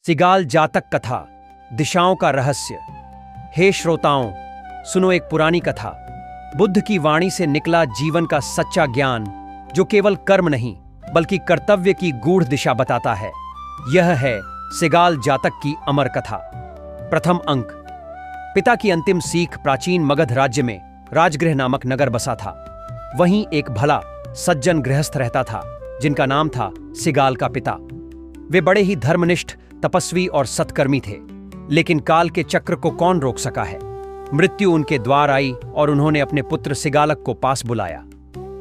सिगाल जातक कथा, दिशाओं का रहस्य। हे श्रोताओं, सुनो एक पुरानी कथा। बुद्ध की वाणी से निकला जीवन का सच्चा ज्ञान, जो केवल कर्म नहीं बल्कि कर्तव्य की गूढ़ दिशा बताता है। यह है सिगाल जातक की अमर कथा। प्रथम अंक। पिता की अंतिम सीख। प्राचीन मगध राज्य में राजगृह नामक नगर बसा था। वहीं एक भला सज्जन गृहस्थ रहता था, जिनका नाम था सिगाल का पिता। वे बड़े ही धर्मनिष्ठ, तपस्वी और सत्कर्मी थे, लेकिन काल के चक्र को कौन रोक सका है। मृत्यु उनके द्वार आई और उन्होंने अपने पुत्र सिगालक को पास बुलाया।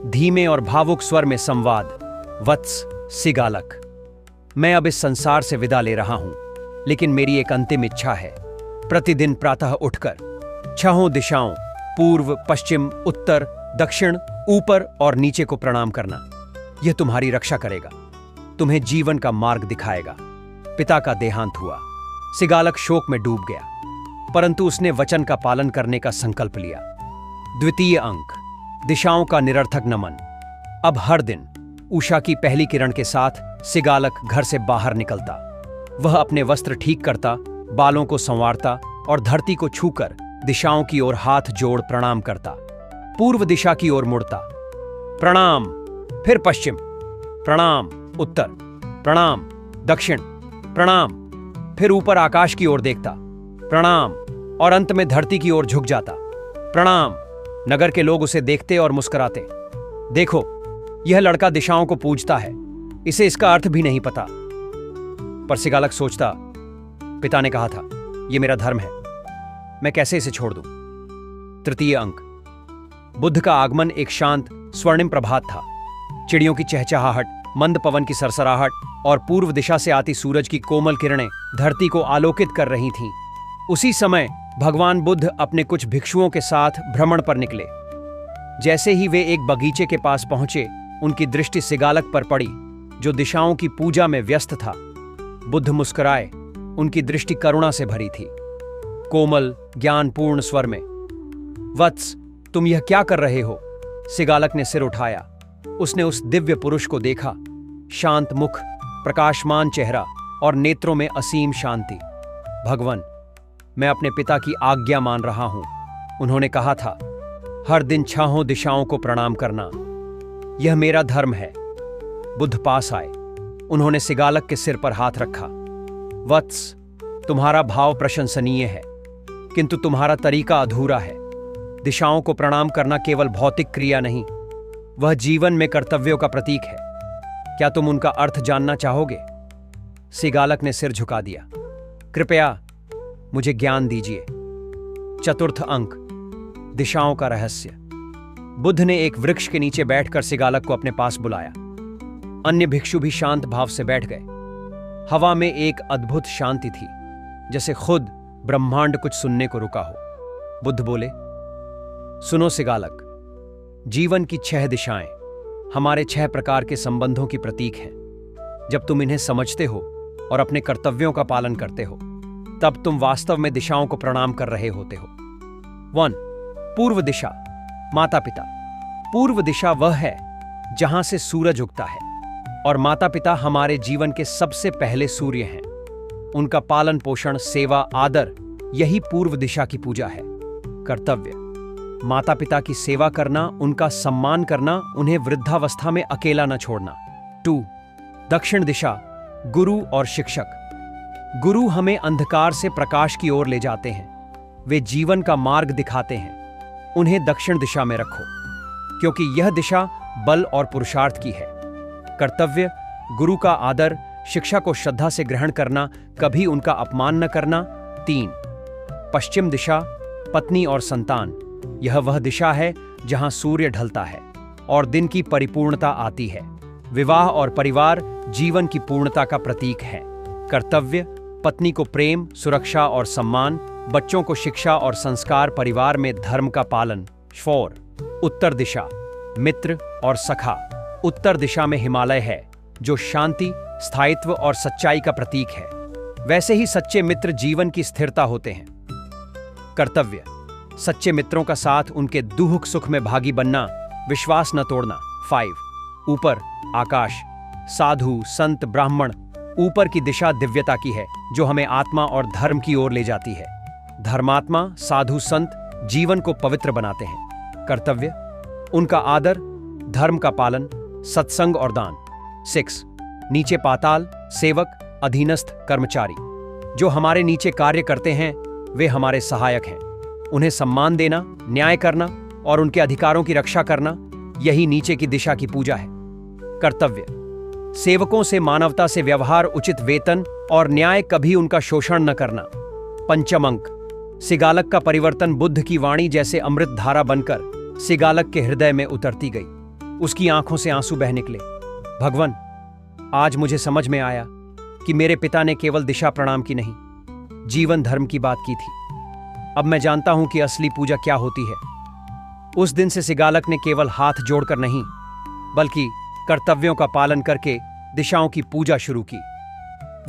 धीमे और भावुक स्वर में संवाद। वत्स सिगालक, मैं अब इस संसार से विदा ले रहा हूं, लेकिन मेरी एक अंतिम इच्छा है। प्रतिदिन प्रातः उठकर छहों दिशाओं, पूर्व, पश्चिम, उत्तर, दक्षिण, ऊपर और नीचे को प्रणाम करना। यह तुम्हारी रक्षा करेगा, तुम्हें जीवन का मार्ग दिखाएगा। पिता का देहांत हुआ। सिगालक शोक में डूब गया, परंतु उसने वचन का पालन करने का संकल्प लिया। द्वितीय अंक। दिशाओं का निरर्थक नमन। अब हर दिन उषा की पहली किरण के साथ सिगालक घर से बाहर निकलता। वह अपने वस्त्र ठीक करता, बालों को संवारता और धरती को छूकर दिशाओं की ओर हाथ जोड़ प्रणाम करता। पूर्व दिशा की ओर मुड़ता, प्रणाम। फिर पश्चिम, प्रणाम। उत्तर, प्रणाम। दक्षिण, प्रणाम। फिर ऊपर आकाश की ओर देखता, प्रणाम। और अंत में धरती की ओर झुक जाता, प्रणाम। नगर के लोग उसे देखते और मुस्कुराते। देखो, यह लड़का दिशाओं को पूजता है, इसे इसका अर्थ भी नहीं पता। पर सिगालक सोचता, पिता ने कहा था, यह मेरा धर्म है, मैं कैसे इसे छोड़ दूं। तृतीय अंक। बुद्ध का आगमन एक शांत स्वर्णिम प्रभात था। चिड़ियों की चहचहाहट, मंद पवन की सरसराहट और पूर्व दिशा से आती सूरज की कोमल किरणें धरती को आलोकित कर रही थीं। उसी समय भगवान बुद्ध अपने कुछ भिक्षुओं के साथ भ्रमण पर निकले। जैसे ही वे एक बगीचे के पास पहुंचे, उनकी दृष्टि सिगालक पर पड़ी, जो दिशाओं की पूजा में व्यस्त था। बुद्ध मुस्कुराए। उनकी दृष्टि करुणा से भरी थी। कोमल, ज्ञानपूर्ण स्वर में, वत्स, तुम यह क्या कर रहे हो। सिगालक ने सिर उठाया। उसने उस दिव्य पुरुष को देखा। शांत मुख, प्रकाशमान चेहरा और नेत्रों में असीम शांति। भगवान, मैं अपने पिता की आज्ञा मान रहा हूं। उन्होंने कहा था, हर दिन छहों दिशाओं को प्रणाम करना, यह मेरा धर्म है। बुद्ध पास आए। उन्होंने सिगालक के सिर पर हाथ रखा। वत्स, तुम्हारा भाव प्रशंसनीय है, किंतु तुम्हारा तरीका अधूरा है। दिशाओं को प्रणाम करना केवल भौतिक क्रिया नहीं, वह जीवन में कर्तव्यों का प्रतीक है। क्या तुम उनका अर्थ जानना चाहोगे। सिगालक ने सिर झुका दिया। कृपया मुझे ज्ञान दीजिए। चतुर्थ अंक। दिशाओं का रहस्य। बुद्ध ने एक वृक्ष के नीचे बैठकर सिगालक को अपने पास बुलाया। अन्य भिक्षु भी शांत भाव से बैठ गए। हवा में एक अद्भुत शांति थी, जैसे खुद ब्रह्मांड कुछ सुनने को रुका हो। बुद्ध बोले, सुनो सिगालक, जीवन की 6 दिशाएं हमारे 6 प्रकार के संबंधों की प्रतीक हैं। जब तुम इन्हें समझते हो और अपने कर्तव्यों का पालन करते हो, तब तुम वास्तव में दिशाओं को प्रणाम कर रहे होते हो। 1. पूर्व दिशा, माता पिता। पूर्व दिशा वह है जहां से सूरज उगता है, और माता पिता हमारे जीवन के सबसे पहले सूर्य हैं। उनका पालन पोषण, सेवा, आदर, यही पूर्व दिशा की पूजा है। कर्तव्य, माता पिता की सेवा करना, उनका सम्मान करना, उन्हें वृद्धावस्था में अकेला न छोड़ना। 2. दक्षिण दिशा, गुरु और शिक्षक। गुरु हमें अंधकार से प्रकाश की ओर ले जाते हैं। वे जीवन का मार्ग दिखाते हैं। उन्हें दक्षिण दिशा में रखो, क्योंकि यह दिशा बल और पुरुषार्थ की है। कर्तव्य, गुरु का आदर, शिक्षा को श्रद्धा से ग्रहण करना, कभी उनका अपमान न करना। 3. पश्चिम दिशा, पत्नी और संतान। यह वह दिशा है जहां सूर्य ढलता है और दिन की परिपूर्णता आती है। विवाह और परिवार जीवन की पूर्णता का प्रतीक है। कर्तव्य, पत्नी को प्रेम, सुरक्षा और सम्मान, बच्चों को शिक्षा और संस्कार, परिवार में धर्म का पालन। 4. उत्तर दिशा, मित्र और सखा। उत्तर दिशा में हिमालय है, जो शांति, स्थायित्व और सच्चाई का प्रतीक है। वैसे ही सच्चे मित्र जीवन की स्थिरता होते हैं। कर्तव्य, सच्चे मित्रों का साथ, उनके दुख सुख में भागी बनना, विश्वास न तोड़ना। 5. ऊपर, आकाश। साधु, संत, ब्राह्मण। ऊपर की दिशा दिव्यता की है, जो हमें आत्मा और धर्म की ओर ले जाती है। धर्मात्मा साधु संत जीवन को पवित्र बनाते हैं। कर्तव्य, उनका आदर, धर्म का पालन, सत्संग और दान। 6 नीचे पाताल, सेवक, अधीनस्थ, कर्मचारी। जो हमारे नीचे कार्य करते हैं वे हमारे सहायक हैं। उन्हें सम्मान देना, न्याय करना और उनके अधिकारों की रक्षा करना, यही नीचे की दिशा की पूजा है। कर्तव्य, सेवकों से मानवता से व्यवहार, उचित वेतन और न्याय, कभी उनका शोषण न करना। पंचम अंक, सिगालक का परिवर्तन बुद्ध की वाणी जैसे अमृत धारा बनकर सिगालक के हृदय में उतरती गई। उसकी आंखों से आंसू बह निकले। भगवान, आज मुझे समझ में आया कि मेरे पिता ने केवल दिशा प्रणाम की नहीं, जीवन धर्म की बात की थी। अब मैं जानता हूं कि असली पूजा क्या होती है। उस दिन से सिगालक ने केवल हाथ जोड़कर नहीं, बल्कि कर्तव्यों का पालन करके दिशाओं की पूजा शुरू की।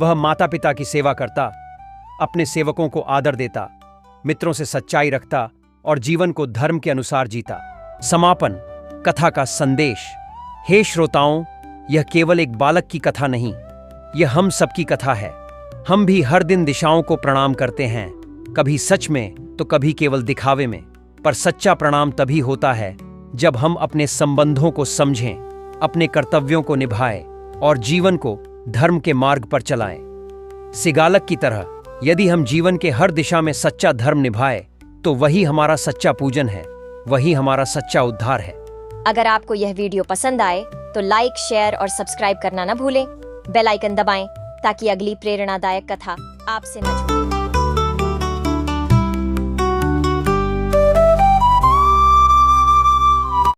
वह माता पिता की सेवा करता, अपने सेवकों को आदर देता, मित्रों से सच्चाई रखता और जीवन को धर्म के अनुसार जीता। समापन, कथा का संदेश। हे श्रोताओं, यह केवल एक बालक की कथा नहीं, यह हम सबकी कथा है। हम भी हर दिन दिशाओं को प्रणाम करते हैं, कभी सच में तो कभी केवल दिखावे में। पर सच्चा प्रणाम तभी होता है जब हम अपने संबंधों को समझें, अपने कर्तव्यों को निभाएं और जीवन को धर्म के मार्ग पर चलाएं। सिगालक की तरह यदि हम जीवन के हर दिशा में सच्चा धर्म निभाएं, तो वही हमारा सच्चा पूजन है, वही हमारा सच्चा उद्धार है। अगर आपको यह वीडियो पसंद आए तो लाइक, शेयर और सब्सक्राइब करना न भूलें। बेल आइकन दबाएं ताकि अगली प्रेरणादायक कथा आपसे न छूटे।